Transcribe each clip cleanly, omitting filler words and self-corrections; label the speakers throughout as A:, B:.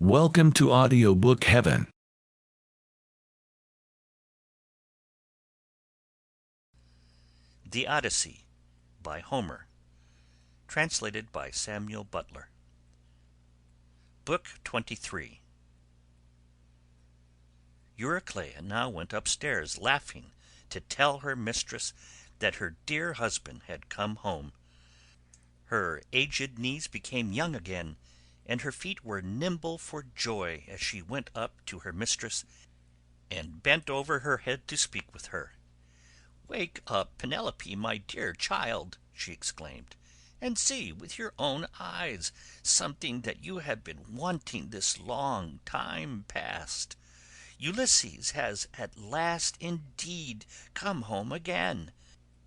A: Welcome to Audiobook Heaven.
B: The Odyssey by Homer, translated by Samuel Butler. Book 23. Euryclea now went upstairs laughing to tell her mistress that her dear husband had come home. Her aged knees became young again, and her feet were nimble for joy as she went up to her mistress and bent over her head to speak with her. "Wake up, Penelope, my dear child," she exclaimed, "and see with your own eyes something that you have been wanting this long time past. Ulysses has at last indeed come home again,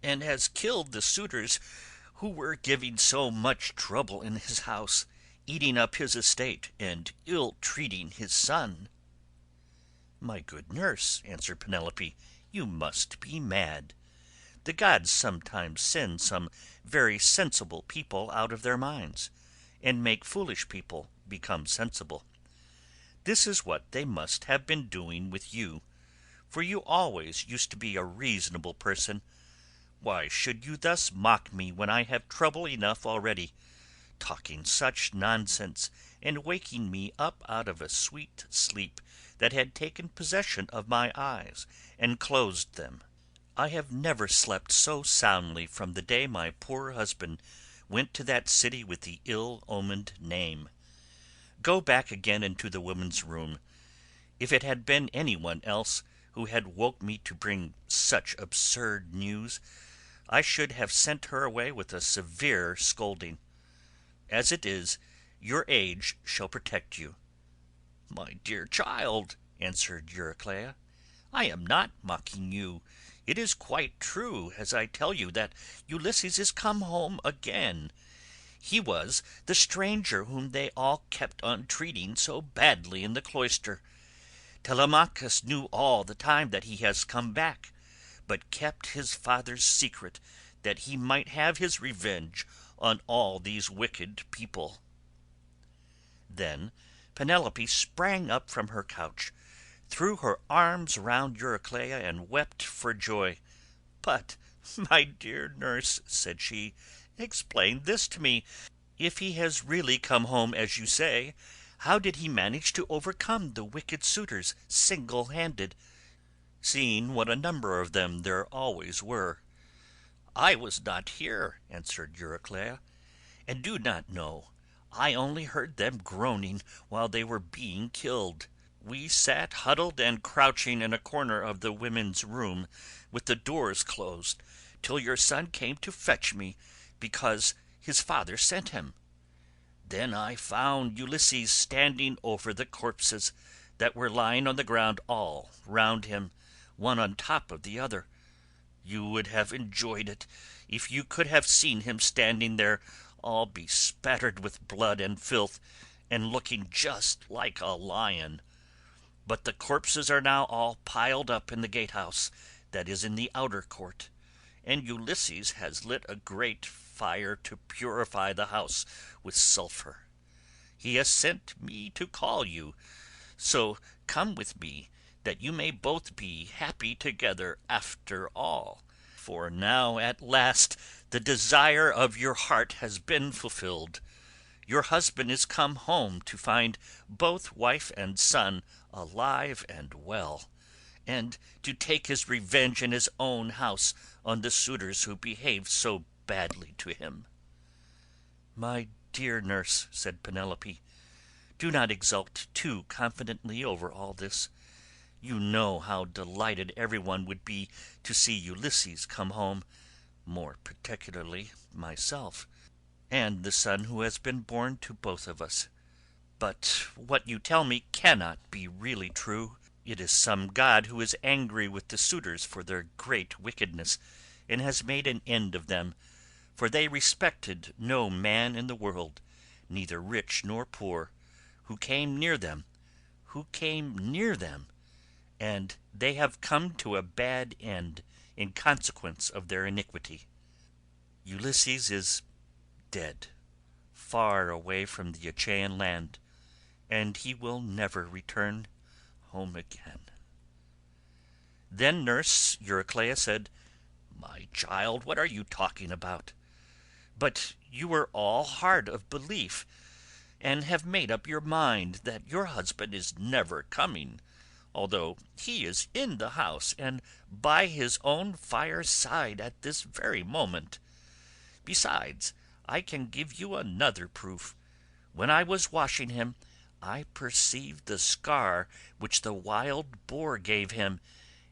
B: and has killed the suitors who were giving so much trouble in his house, eating up his estate and ill-treating his son." "My good nurse," answered Penelope, "you must be mad. The gods sometimes send some very sensible people out of their minds, and make foolish people become sensible. This is what they must have been doing with you, for you always used to be a reasonable person. Why should you thus mock me when I have trouble enough already, talking such nonsense and waking me up out of a sweet sleep that had taken possession of my eyes and closed them? I have never slept so soundly from the day my poor husband went to that city with the ill-omened name. Go back again into the women's room. If it had been any one else who had woke me to bring such absurd news, I should have sent her away with a severe scolding. As it is, your age shall protect you." "My dear child," answered Euryclea, "I am not mocking you. It is quite true, as I tell you, that Ulysses is come home again. He was the stranger whom they all kept on treating so badly in the cloister. Telemachus knew all the time that he has come back, but kept his father's secret that he might have his revenge on all these wicked people." Then Penelope sprang up from her couch, threw her arms round Euryclea, and wept for joy. "But, my dear nurse," said she, "explain this to me. If he has really come home as you say, how did he manage to overcome the wicked suitors single-handed, seeing what a number of them there always were?" "I was not here," answered Euryclea, "and do not know. I only heard them groaning while they were being killed. We sat huddled and crouching in a corner of the women's room, with the doors closed, till your son came to fetch me, because his father sent him. Then I found Ulysses standing over the corpses that were lying on the ground all round him, one on top of the other. You would have enjoyed it if you could have seen him standing there, all bespattered with blood and filth, and looking just like a lion. But the corpses are now all piled up in the gatehouse that is in the outer court, and Ulysses has lit a great fire to purify the house with sulphur. He has sent me to call you, so come with me, that you may both be happy together after all. For now at last the desire of your heart has been fulfilled. Your husband is come home to find both wife and son alive and well, and to take his revenge in his own house on the suitors who behaved so badly to him." "My dear nurse," said Penelope, "do not exult too confidently over all this. You know how delighted everyone would be to see Ulysses come home, more particularly myself, and the son who has been born to both of us. But what you tell me cannot be really true. It is some god who is angry with the suitors for their great wickedness, and has made an end of them, for they respected no man in the world, neither rich nor poor, who came near them, and they have come to a bad end in consequence of their iniquity. Ulysses is dead, far away from the Achaean land, and he will never return home again." Then nurse Euryclea said, "My child, what are you talking about? But you are all hard of belief, and have made up your mind that your husband is never coming, although he is in the house and by his own fireside at this very moment. Besides, I can give you another proof. When I was washing him, I perceived the scar which the wild boar gave him,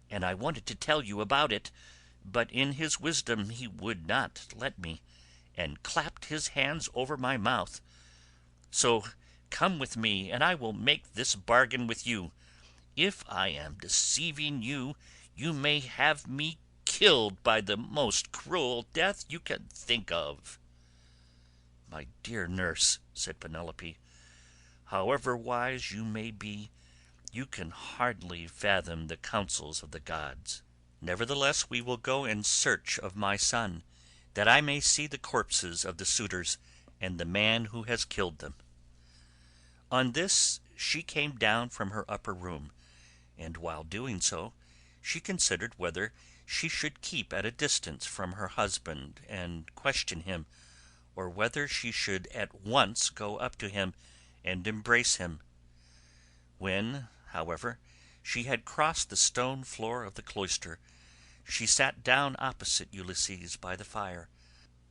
B: and I wanted to tell you about it, but in his wisdom he would not let me, and clapped his hands over my mouth. So come with me, and I will make this bargain with you. If I am deceiving you, you may have me killed by the most cruel death you can think of." "My dear nurse," said Penelope, "however wise you may be, you can hardly fathom the counsels of the gods. Nevertheless we will go in search of my son, that I may see the corpses of the suitors and the man who has killed them." On this she came down from her upper room, and while doing so she considered whether she should keep at a distance from her husband and question him, or whether she should at once go up to him and embrace him. When, however, she had crossed the stone floor of the cloister, she sat down opposite Ulysses by the fire,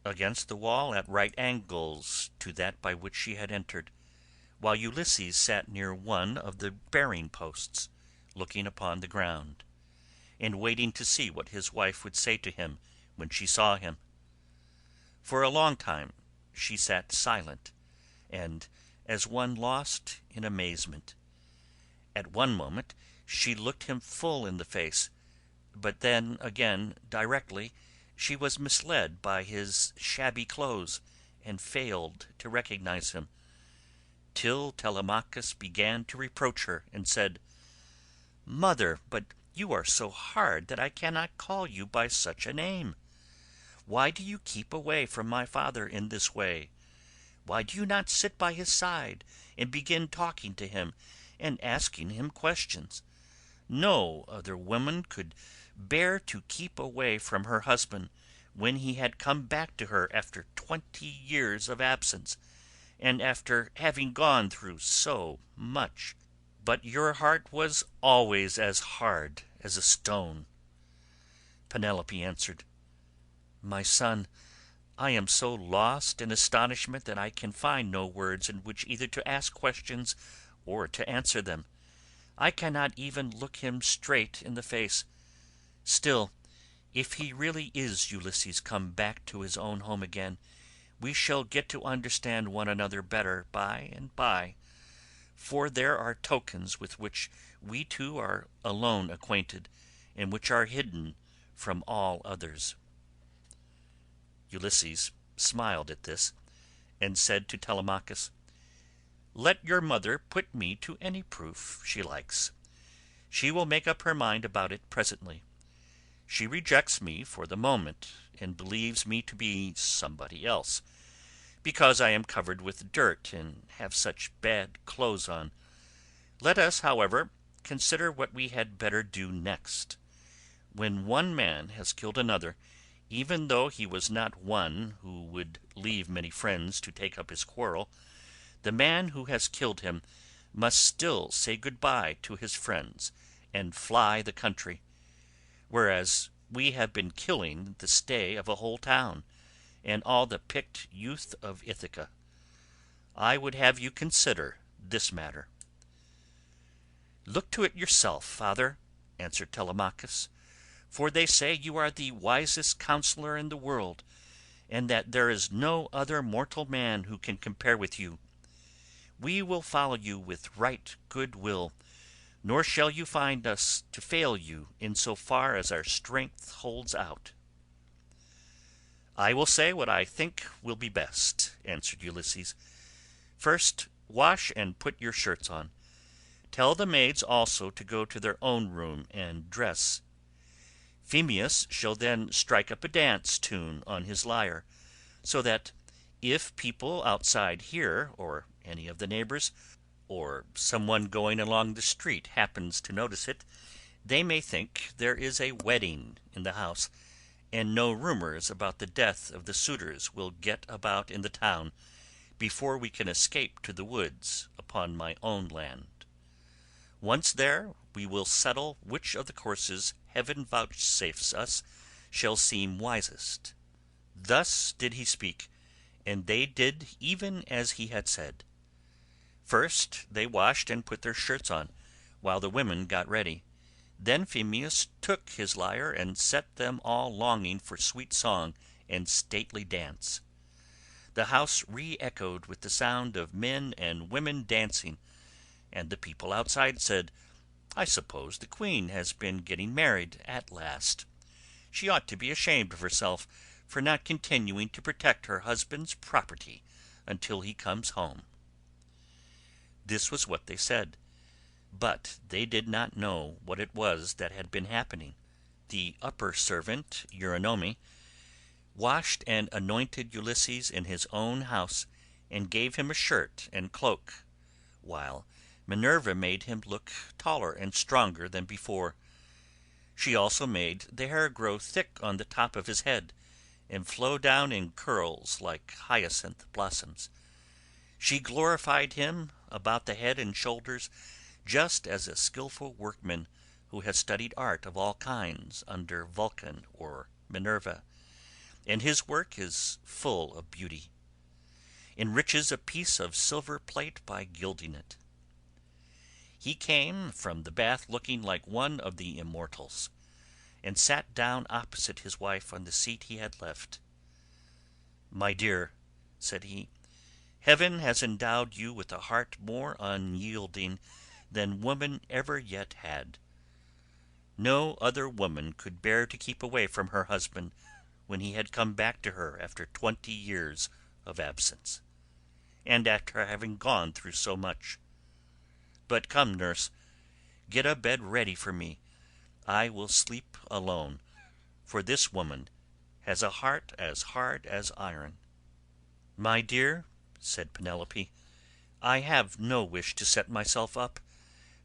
B: against the wall at right angles to that by which she had entered, while Ulysses sat near one of the bearing posts, looking upon the ground, and waiting to see what his wife would say to him when she saw him. For a long time she sat silent, and as one lost in amazement. At one moment she looked him full in the face, but then again directly she was misled by his shabby clothes, and failed to recognize him, till Telemachus began to reproach her, and said, "Mother, but you are so hard that I cannot call you by such a name. Why do you keep away from my father in this way? Why do you not sit by his side and begin talking to him and asking him questions? No other woman could bear to keep away from her husband when he had come back to her after 20 years of absence, and after having gone through so much. But your heart was always as hard as a stone." Penelope answered, "My son, I am so lost in astonishment that I can find no words in which either to ask questions or to answer them. I cannot even look him straight in the face. Still, if he really is Ulysses come back to his own home again, we shall get to understand one another better by and by, for there are tokens with which we two are alone acquainted, and which are hidden from all others." Ulysses smiled at this, and said to Telemachus, "Let your mother put me to any proof she likes. She will make up her mind about it presently. She rejects me for the moment, and believes me to be somebody else, because I am covered with dirt and have such bad clothes on. Let us, however, consider what we had better do next. When one man has killed another, even though he was not one who would leave many friends to take up his quarrel, the man who has killed him must still say good-bye to his friends and fly the country, whereas we have been killing the stay of a whole town, and all the picked youth of Ithaca. I would have you consider this matter." "Look to it yourself, father," answered Telemachus, "for they say you are the wisest counsellor in the world, and that there is no other mortal man who can compare with you. We will follow you with right good will, nor shall you find us to fail you in so far as our strength holds out." "I will say what I think will be best," answered Ulysses. "First wash and put your shirts on. Tell the maids also to go to their own room and dress. Phemius shall then strike up a dance tune on his lyre, so that if people outside hear, or any of the neighbours, or someone going along the street happens to notice it, they may think there is a wedding in the house, and no rumours about the death of the suitors will get about in the town before we can escape to the woods upon my own land. Once there, we will settle which of the courses heaven vouchsafes us shall seem wisest." Thus did he speak, and they did even as he had said. First they washed and put their shirts on, while the women got ready. Then Phemius took his lyre and set them all longing for sweet song and stately dance. The house re-echoed with the sound of men and women dancing, and the people outside said, "I suppose the queen has been getting married at last. She ought to be ashamed of herself for not continuing to protect her husband's property until he comes home." This was what they said, but they did not know what it was that had been happening. The upper servant, Eurynome, washed and anointed Ulysses in his own house, and gave him a shirt and cloak, while Minerva made him look taller and stronger than before. She also made the hair grow thick on the top of his head, and flow down in curls like hyacinth blossoms. She glorified him about the head and shoulders, just as a skilful workman who has studied art of all kinds under Vulcan or Minerva, and his work is full of beauty, enriches a piece of silver plate by gilding it. He came from the bath looking like one of the immortals, and sat down opposite his wife on the seat he had left. "My dear," said he, "heaven has endowed you with a heart more unyielding than woman ever yet had. No other woman could bear to keep away from her husband when he had come back to her after 20 years of absence, and after having gone through so much. But come, nurse, get a bed ready for me. I will sleep alone, for this woman has a heart as hard as iron." "My dear," said Penelope, "I have no wish to set myself up,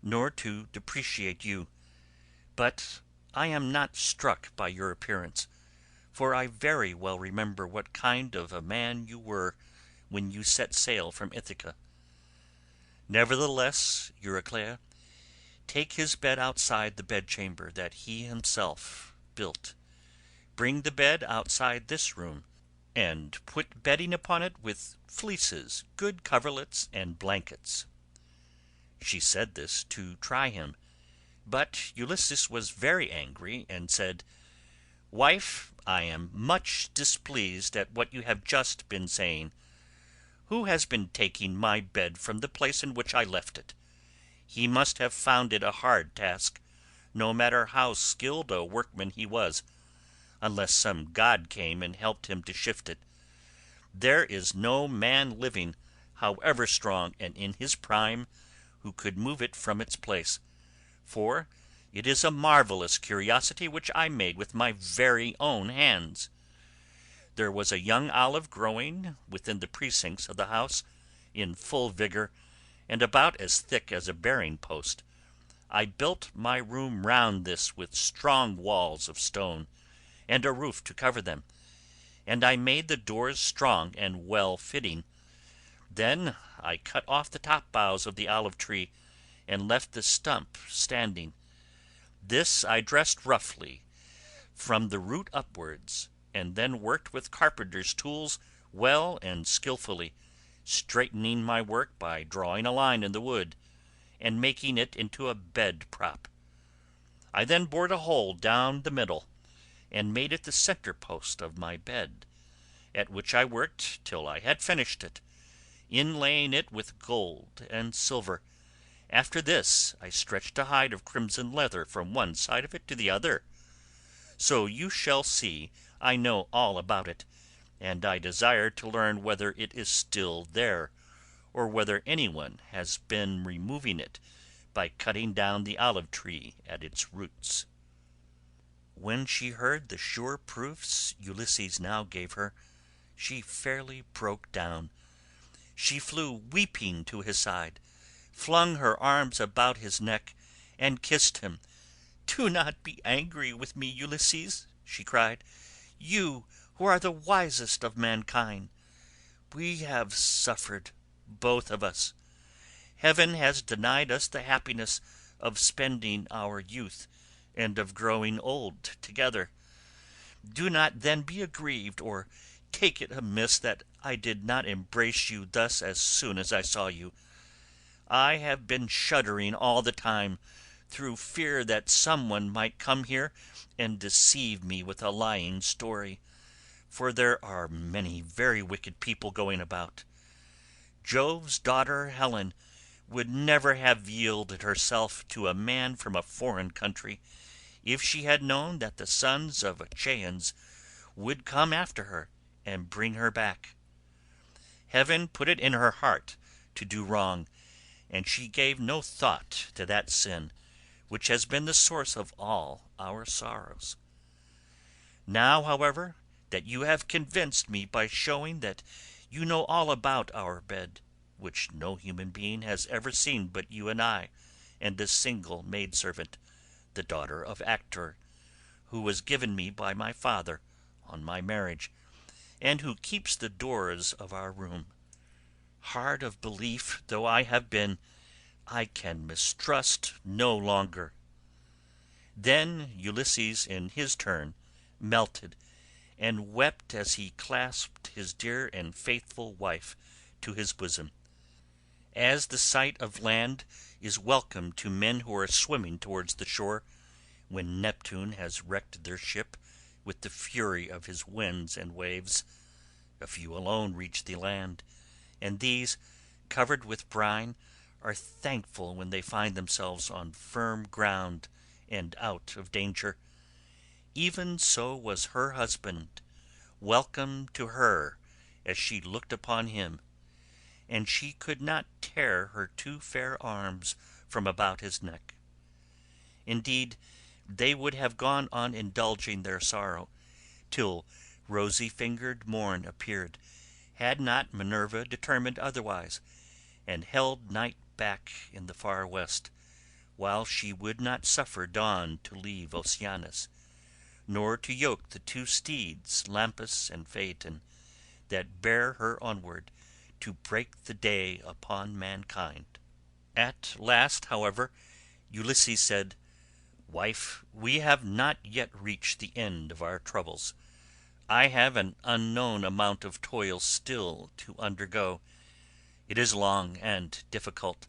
B: nor to depreciate you, but I am not struck by your appearance, for I very well remember what kind of a man you were when you set sail from Ithaca. Nevertheless, Euryclea, take his bed outside the bedchamber that he himself built. Bring the bed outside this room, and put bedding upon it with fleeces, good coverlets, and blankets." She said this to try him, but Ulysses was very angry, and said, "Wife, I am much displeased at what you have just been saying. Who has been taking my bed from the place in which I left it? He must have found it a hard task, no matter how skilled a workman he was, unless some god came and helped him to shift it. There is no man living, however strong and in his prime, who could move it from its place, for it is a marvellous curiosity which I made with my very own hands. There was a young olive growing within the precincts of the house, in full vigour, and about as thick as a bearing post. I built my room round this with strong walls of stone, and a roof to cover them, and I made the doors strong and well fitting. Then I cut off the top boughs of the olive tree, and left the stump standing. This I dressed roughly from the root upwards, and then worked with carpenter's tools well and skilfully, straightening my work by drawing a line in the wood, and making it into a bed prop. I then bored a hole down the middle, and made it the centre post of my bed, at which I worked till I had finished it, inlaying it with gold and silver. After this I stretched a hide of crimson leather from one side of it to the other. So you shall see I know all about it, and I desire to learn whether it is still there, or whether anyone has been removing it by cutting down the olive tree at its roots." When she heard the sure proofs Ulysses now gave her, she fairly broke down. She flew weeping to his side, flung her arms about his neck, and kissed him. "Do not be angry with me, Ulysses," she cried, "you who are the wisest of mankind. We have suffered, both of us. Heaven has denied us the happiness of spending our youth and of growing old together. Do not then be aggrieved or take it amiss that I did not embrace you thus as soon as I saw you. I have been shuddering all the time, through fear that someone might come here and deceive me with a lying story, for there are many very wicked people going about. Jove's daughter Helen would never have yielded herself to a man from a foreign country, if she had known that the sons of Achaeans would come after her and bring her back. Heaven put it in her heart to do wrong, and she gave no thought to that sin, which has been the source of all our sorrows. Now, however, that you have convinced me by showing that you know all about our bed, which no human being has ever seen but you and I, and this single maidservant, the daughter of Actor, who was given me by my father on my marriage, and who keeps the doors of our room. Hard of belief though I have been, I can mistrust no longer." Then Ulysses in his turn melted, and wept as he clasped his dear and faithful wife to his bosom. As the sight of land is welcome to men who are swimming towards the shore, when Neptune has wrecked their ship with the fury of his winds and waves, a few alone reach the land, and these, covered with brine, are thankful when they find themselves on firm ground and out of danger. Even so was her husband welcome to her as she looked upon him, and she could not tear her two fair arms from about his neck. Indeed, they would have gone on indulging their sorrow, till rosy-fingered morn appeared, had not Minerva determined otherwise, and held night back in the far west, while she would not suffer dawn to leave Oceanus, nor to yoke the two steeds Lampus and Phaeton, that bear her onward to break the day upon mankind. At last, however, Ulysses said, "Wife, we have not yet reached the end of our troubles. I have an unknown amount of toil still to undergo. It is long and difficult,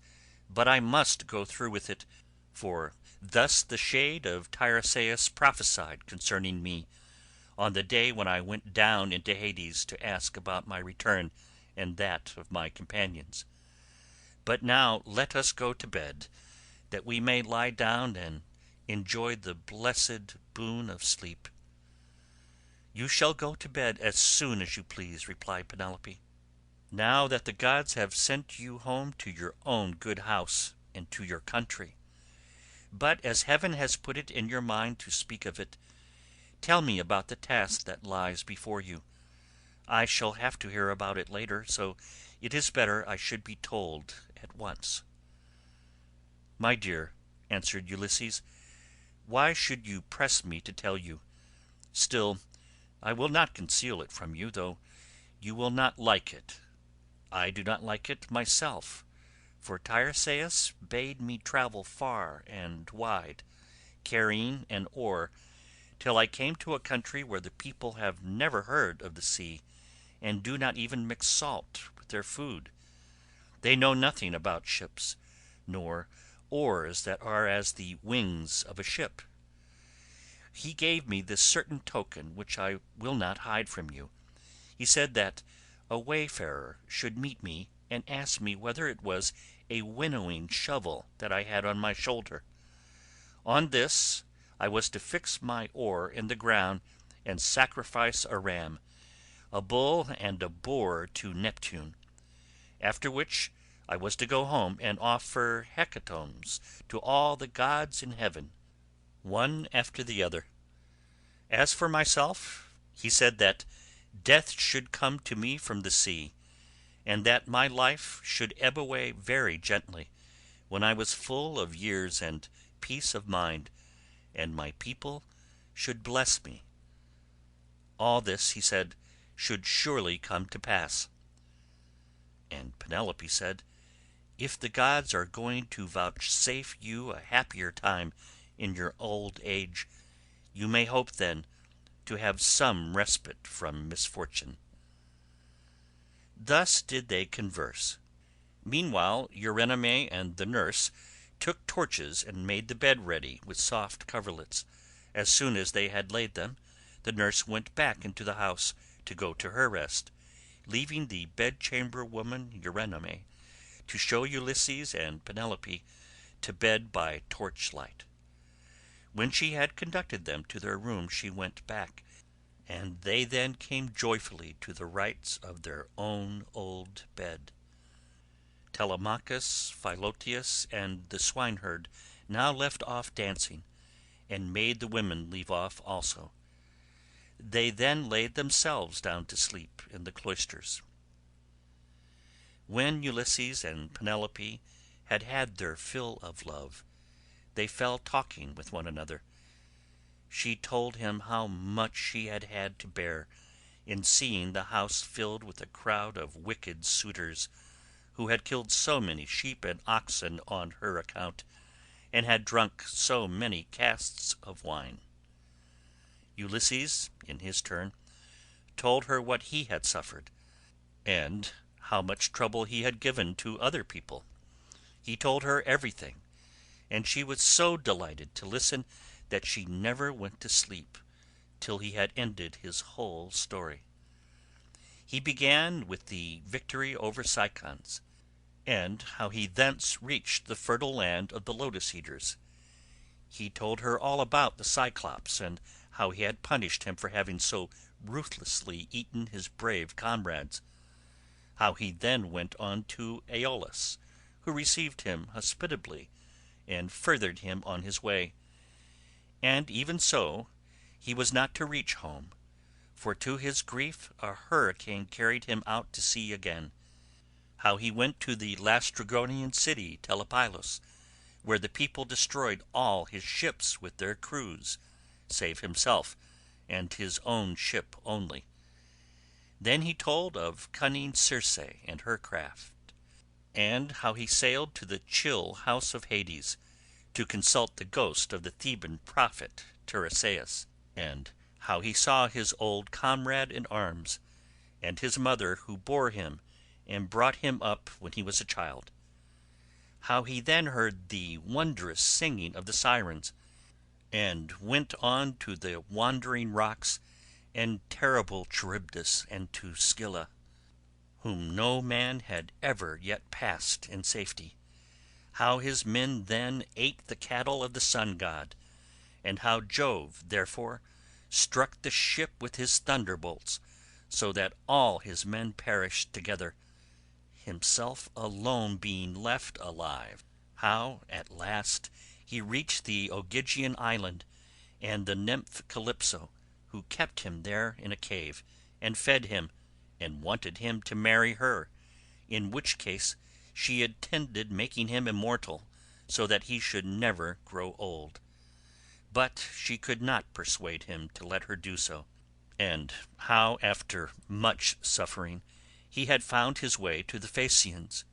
B: but I must go through with it, for thus the shade of Tiresias prophesied concerning me, on the day when I went down into Hades to ask about my return and that of my companions. But now let us go to bed, that we may lie down and enjoy the blessed boon of sleep." "You shall go to bed as soon as you please," replied Penelope, "now that the gods have sent you home to your own good house and to your country. But as heaven has put it in your mind to speak of it, tell me about the task that lies before you. I shall have to hear about it later, so it is better I should be told at once." "My dear," answered Ulysses, "why should you press me to tell you? Still, I will not conceal it from you, though you will not like it. I do not like it myself, for Tiresias bade me travel far and wide, carrying an oar, till I came to a country where the people have never heard of the sea, and do not even mix salt with their food. They know nothing about ships, nor oars that are as the wings of a ship. He gave me this certain token which I will not hide from you. He said that a wayfarer should meet me and ask me whether it was a winnowing shovel that I had on my shoulder. On this I was to fix my oar in the ground and sacrifice a ram, a bull and a boar to Neptune, after which I was to go home and offer hecatombs to all the gods in heaven, one after the other. As for myself, he said that death should come to me from the sea, and that my life should ebb away very gently, when I was full of years and peace of mind, and my people should bless me. All this, he said, should surely come to pass. And Penelope said, "If the gods are going to vouchsafe you a happier time in your old age, you may hope then to have some respite from misfortune." Thus did they converse. Meanwhile Eurynome and the nurse took torches and made the bed ready with soft coverlets. As soon as they had laid them, the nurse went back into the house to go to her rest, leaving the bedchamber woman Eurynome to show Ulysses and Penelope to bed by torchlight. When she had conducted them to their room she went back, and they then came joyfully to the rites of their own old bed. Telemachus, Philoetius, and the swineherd now left off dancing, and made the women leave off also. They then laid themselves down to sleep in the cloisters. When Ulysses and Penelope had had their fill of love, they fell talking with one another. She told him how much she had had to bear in seeing the house filled with a crowd of wicked suitors, who had killed so many sheep and oxen on her account, and had drunk so many casks of wine. Ulysses, in his turn, told her what he had suffered, and how much trouble he had given to other people. He told her everything, and she was so delighted to listen that she never went to sleep till he had ended his whole story. He began with the victory over Cicons, and how he thence reached the fertile land of the lotus eaters. He told her all about the Cyclops, and how he had punished him for having so ruthlessly eaten his brave comrades. How he then went on to Aeolus, who received him hospitably and furthered him on his way. And even so, he was not to reach home, for to his grief a hurricane carried him out to sea again. How he went to the Lastrygonian city Telepylus, where the people destroyed all his ships with their crews, save himself and his own ship only. Then he told of cunning Circe and her craft, and how he sailed to the chill house of Hades to consult the ghost of the Theban prophet Tiresias, and how he saw his old comrade in arms, and his mother who bore him and brought him up when he was a child. How he then heard the wondrous singing of the sirens, and went on to the wandering rocks and terrible Charybdis and to Scylla, whom no man had ever yet passed in safety. How his men then ate the cattle of the sun god, and how Jove, therefore, struck the ship with his thunderbolts, so that all his men perished together, himself alone being left alive. How, at last, he reached the Ogygian island, and the nymph Calypso, who kept him there in a cave, and fed him, and wanted him to marry her, in which case she intended making him immortal, so that he should never grow old. But she could not persuade him to let her do so. And how, after much suffering, he had found his way to the Phaeacians,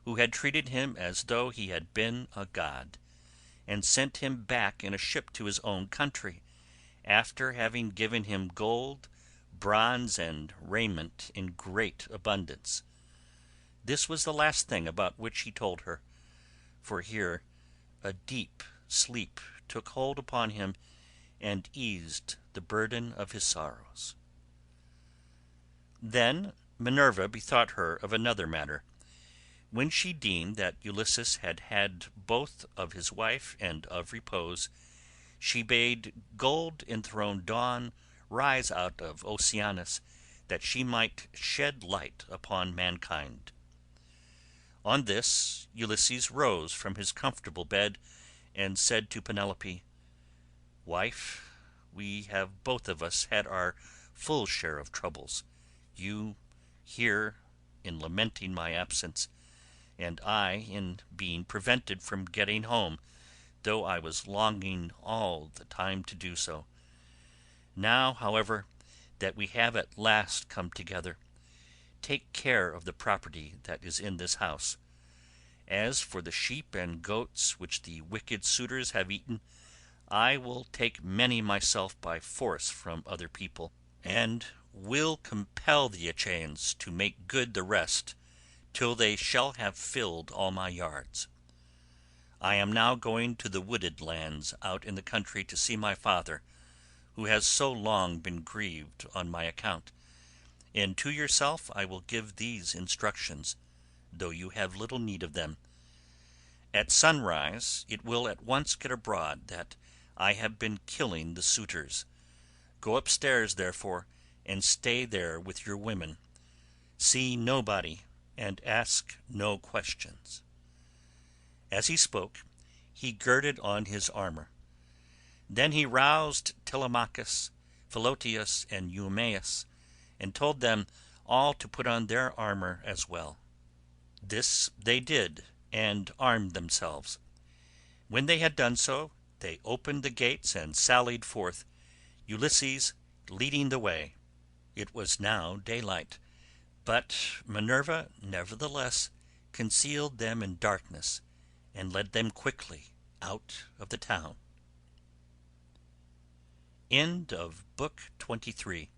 B: who had treated him as though he had been a god, and sent him back in a ship to his own country, after having given him gold, bronze, and raiment in great abundance. This was the last thing about which he told her, for here a deep sleep took hold upon him and eased the burden of his sorrows. Then Minerva bethought her of another matter. When she deemed that Ulysses had had both of his wife and of repose, she bade gold-enthroned Dawn rise out of Oceanus, that she might shed light upon mankind. On this Ulysses rose from his comfortable bed, and said to Penelope, "Wife, we have both of us had our full share of troubles, you here in lamenting my absence, and I in being prevented from getting home, though I was longing all the time to do so. Now, however, that we have at last come together, take care of the property that is in this house. As for the sheep and goats which the wicked suitors have eaten, I will take many myself by force from other people, and will compel the Achaeans to make good the rest, till they shall have filled all my yards. I am now going to the wooded lands out in the country to see my father, who has so long been grieved on my account, and to yourself I will give these instructions, though you have little need of them. At sunrise it will at once get abroad that I have been killing the suitors. Go upstairs, therefore, and stay there with your women. See nobody, and ask no questions." As he spoke, he girded on his armour. Then he roused Telemachus, Philoetius, and Eumaeus, and told them all to put on their armour as well. This they did, and armed themselves. When they had done so, they opened the gates and sallied forth, Ulysses leading the way. It was now daylight, but Minerva nevertheless concealed them in darkness, and led them quickly out of the town. End of Book 23.